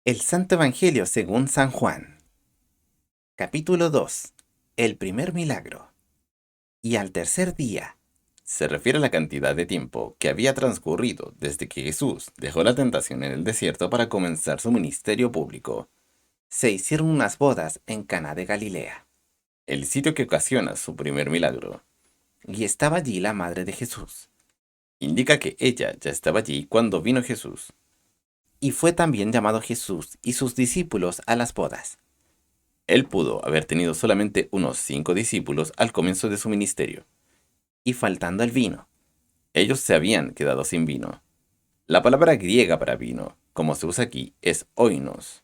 El Santo Evangelio según San Juan. Capítulo 2. El primer milagro. Y al tercer día. Se refiere a la cantidad de tiempo que había transcurrido desde que Jesús dejó la tentación en el desierto para comenzar su ministerio público. Se hicieron unas bodas en Caná de Galilea, el sitio que ocasiona su primer milagro. Y estaba allí la madre de Jesús. Indica que ella ya estaba allí cuando vino Jesús. Y fue también llamado Jesús y sus discípulos a las bodas. Él pudo haber tenido solamente unos 5 discípulos al comienzo de su ministerio. Y faltando el vino, ellos se habían quedado sin vino. La palabra griega para vino, como se usa aquí, es oinos.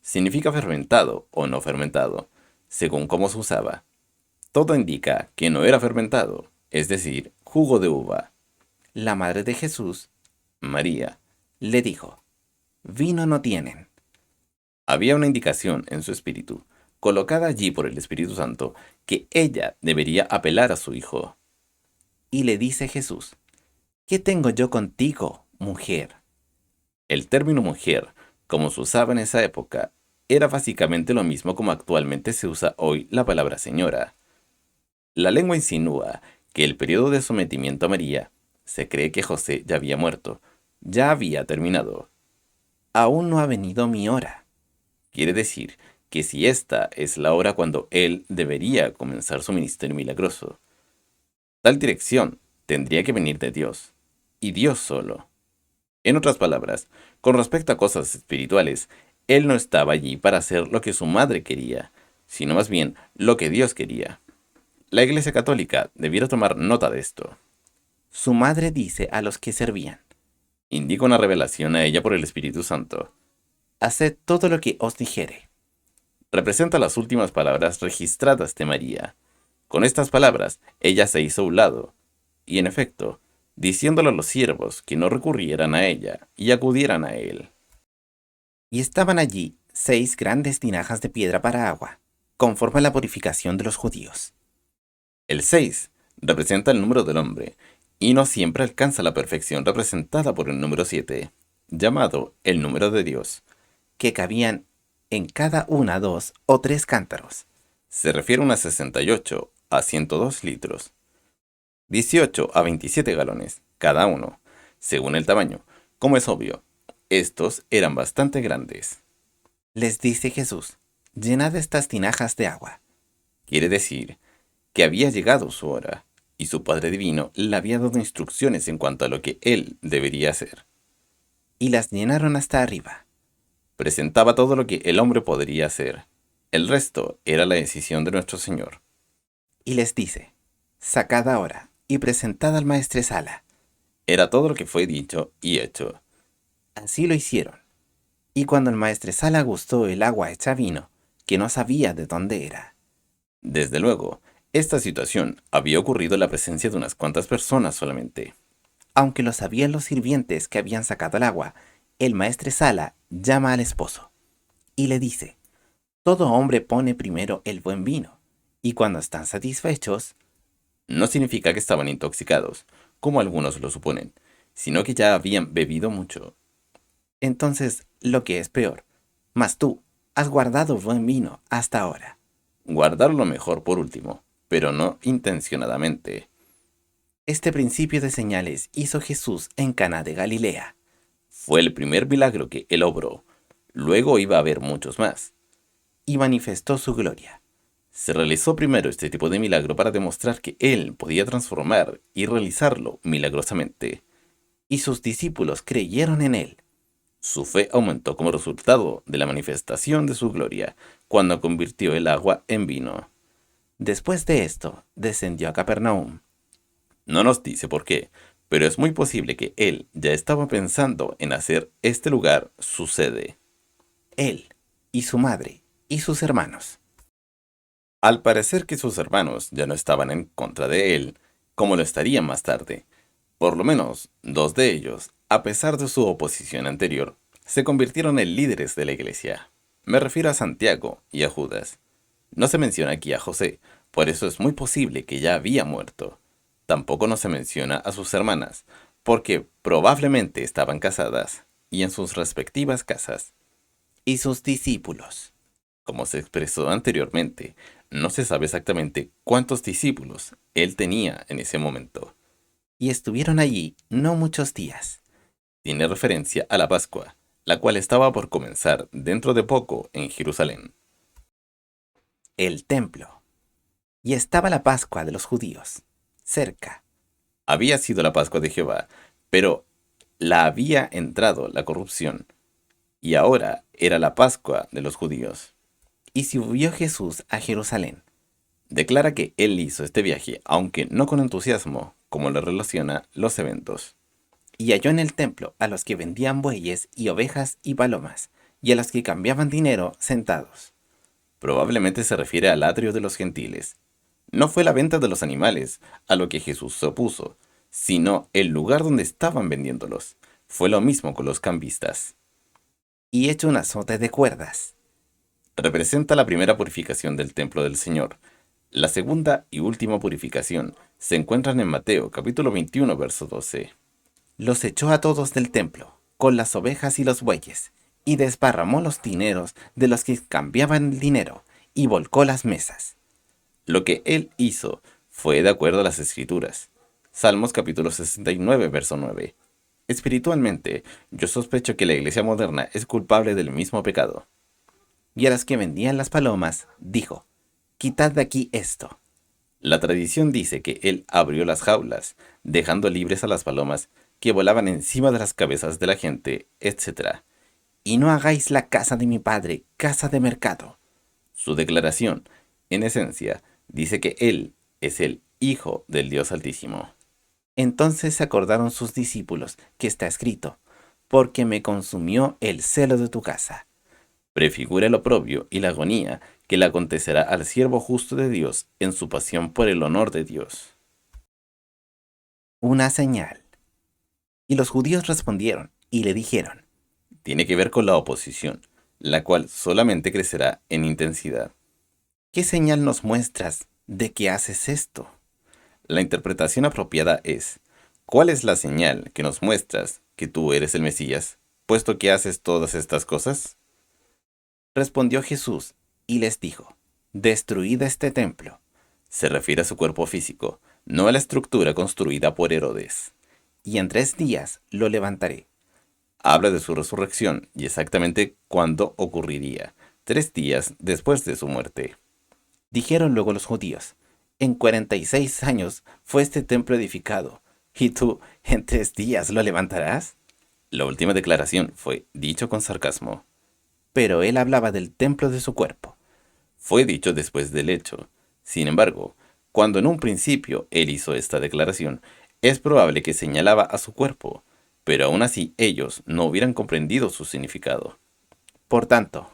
Significa fermentado o no fermentado, según cómo se usaba. Todo indica que no era fermentado, es decir, jugo de uva. La madre de Jesús, María, le dijo: vino no tienen. Había una indicación en su espíritu, colocada allí por el Espíritu Santo, que ella debería apelar a su hijo. Y le dice Jesús: ¿qué tengo yo contigo, mujer? El término mujer, como se usaba en esa época, era básicamente lo mismo como actualmente se usa hoy la palabra señora. La lengua insinúa que el periodo de sometimiento a María, se cree que José ya había muerto, ya había terminado. Aún no ha venido mi hora. Quiere decir que si esta es la hora cuando él debería comenzar su ministerio milagroso, tal dirección tendría que venir de Dios, y Dios solo. En otras palabras, con respecto a cosas espirituales, él no estaba allí para hacer lo que su madre quería, sino más bien lo que Dios quería. La Iglesia Católica debiera tomar nota de esto. Su madre dice a los que servían: indica una revelación a ella por el Espíritu Santo: haced todo lo que os dijere. Representa las últimas palabras registradas de María. Con estas palabras, ella se hizo a un lado, y en efecto, diciéndole a los siervos que no recurrieran a ella y acudieran a él. Y estaban allí 6 grandes tinajas de piedra para agua, conforme a la purificación de los judíos. El 6 representa el número del hombre, y no siempre alcanza la perfección representada por el número 7, llamado el número de Dios, que cabían en cada una 2 o 3 cántaros. Se refiere a unas 68 a 102 litros, 18 a 27 galones, cada uno, según el tamaño. Como es obvio, estos eran bastante grandes. Les dice Jesús: llenad estas tinajas de agua. Quiere decir que había llegado su hora, y su Padre Divino le había dado instrucciones en cuanto a lo que él debería hacer. Y las llenaron hasta arriba. Presentaba todo lo que el hombre podría hacer. El resto era la decisión de nuestro Señor. Y les dice: sacad ahora y presentad al maestresala. Era todo lo que fue dicho y hecho. Así lo hicieron. Y cuando el maestresala gustó el agua hecha vino, que no sabía de dónde era. Desde luego, esta situación había ocurrido en la presencia de unas cuantas personas solamente. Aunque lo sabían los sirvientes que habían sacado el agua, el maestresala llama al esposo y le dice: todo hombre pone primero el buen vino, y cuando están satisfechos, no significa que estaban intoxicados, como algunos lo suponen, sino que ya habían bebido mucho. Entonces, lo que es peor, mas tú has guardado buen vino hasta ahora. Guardar lo mejor por último, pero no intencionadamente. Este principio de señales hizo Jesús en Caná de Galilea. Fue el primer milagro que él obró. Luego iba a haber muchos más. Y manifestó su gloria. Se realizó primero este tipo de milagro para demostrar que él podía transformar y realizarlo milagrosamente. Y sus discípulos creyeron en él. Su fe aumentó como resultado de la manifestación de su gloria, cuando convirtió el agua en vino. Después de esto, descendió a Capernaum. No nos dice por qué, pero es muy posible que él ya estaba pensando en hacer este lugar su sede. Él, y su madre, y sus hermanos. Al parecer que sus hermanos ya no estaban en contra de él, como lo estarían más tarde. Por lo menos 2 de ellos, a pesar de su oposición anterior, se convirtieron en líderes de la iglesia. Me refiero a Santiago y a Judas. No se menciona aquí a José, por eso es muy posible que ya había muerto. Tampoco no se menciona a sus hermanas, porque probablemente estaban casadas y en sus respectivas casas. y sus discípulos. Como se expresó anteriormente, no se sabe exactamente cuántos discípulos él tenía en ese momento. Y estuvieron allí no muchos días. Tiene referencia a la Pascua, la cual estaba por comenzar dentro de poco en Jerusalén. El templo. Y estaba la Pascua de los judíos, cerca. Había sido la Pascua de Jehová, pero la había entrado la corrupción, y ahora era la Pascua de los judíos. Y subió Jesús a Jerusalén. Declara que él hizo este viaje, aunque no con entusiasmo, como le relaciona los eventos. Y halló en el templo a los que vendían bueyes y ovejas y palomas, y a los que cambiaban dinero sentados. Probablemente se refiere al atrio de los gentiles. No fue la venta de los animales a lo que Jesús se opuso, sino el lugar donde estaban vendiéndolos. Fue lo mismo con los cambistas. Y hecho un azote de cuerdas. Representa la primera purificación del templo del Señor. La segunda y última purificación se encuentran en Mateo capítulo 21, verso 12. Los echó a todos del templo, con las ovejas y los bueyes, y desparramó los dineros de los que cambiaban el dinero, y volcó las mesas. Lo que él hizo fue de acuerdo a las Escrituras. Salmos capítulo 69, verso 9. Espiritualmente, yo sospecho que la iglesia moderna es culpable del mismo pecado. Y a las que vendían las palomas, dijo, quitad de aquí esto. La tradición dice que él abrió las jaulas, dejando libres a las palomas que volaban encima de las cabezas de la gente, etc. Y no hagáis la casa de mi padre casa de mercado. Su declaración, en esencia, dice que él es el Hijo del Dios Altísimo. Entonces se acordaron sus discípulos que está escrito, porque me consumió el celo de tu casa. Prefigura el oprobio y la agonía que le acontecerá al siervo justo de Dios en su pasión por el honor de Dios. Una señal. Y los judíos respondieron y le dijeron, tiene que ver con la oposición, la cual solamente crecerá en intensidad. ¿Qué señal nos muestras de que haces esto? La interpretación apropiada es, ¿cuál es la señal que nos muestras que tú eres el Mesías, puesto que haces todas estas cosas? Respondió Jesús y les dijo, destruid este templo. Se refiere a su cuerpo físico, no a la estructura construida por Herodes. Y en 3 días lo levantaré. Habla de su resurrección y exactamente cuándo ocurriría, 3 días después de su muerte. Dijeron luego los judíos, en 46 años fue este templo edificado, ¿y tú en 3 días lo levantarás? La última declaración fue dicho con sarcasmo. Pero él hablaba del templo de su cuerpo. Fue dicho después del hecho. Sin embargo, cuando en un principio él hizo esta declaración, es probable que señalaba a su cuerpo, pero aún así ellos no hubieran comprendido su significado. Por tanto,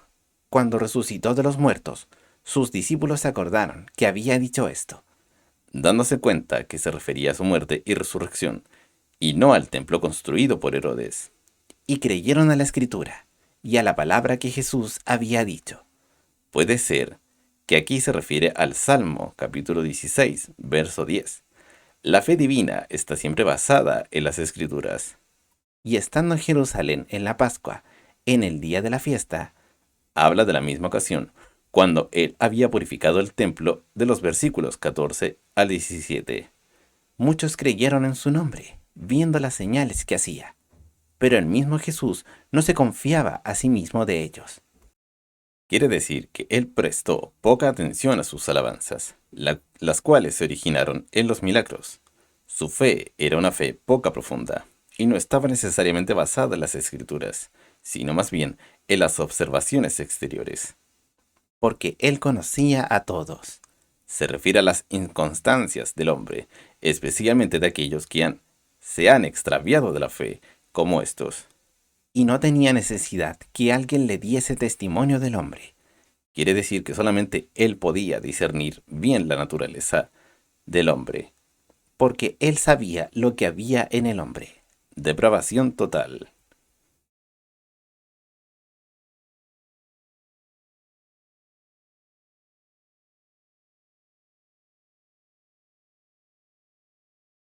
cuando resucitó de los muertos, sus discípulos se acordaron que había dicho esto, dándose cuenta que se refería a su muerte y resurrección, y no al templo construido por Herodes. Y creyeron a la Escritura y a la palabra que Jesús había dicho. Puede ser que aquí se refiere al Salmo capítulo 16, verso 10. La fe divina está siempre basada en las Escrituras. Y estando en Jerusalén en la Pascua, en el día de la fiesta, habla de la misma ocasión, cuando él había purificado el templo de los versículos 14 al 17. Muchos creyeron en su nombre, viendo las señales que hacía. Pero el mismo Jesús no se confiaba a sí mismo de ellos. Quiere decir que él prestó poca atención a sus alabanzas, las cuales se originaron en los milagros. Su fe era una fe poca profunda, y no estaba necesariamente basada en las Escrituras, sino más bien en las observaciones exteriores. Porque él conocía a todos. Se refiere a las inconstancias del hombre, especialmente de aquellos que se han extraviado de la fe, como estos. Y no tenía necesidad que alguien le diese testimonio del hombre. Quiere decir que solamente él podía discernir bien la naturaleza del hombre, porque él sabía lo que había en el hombre. Depravación total.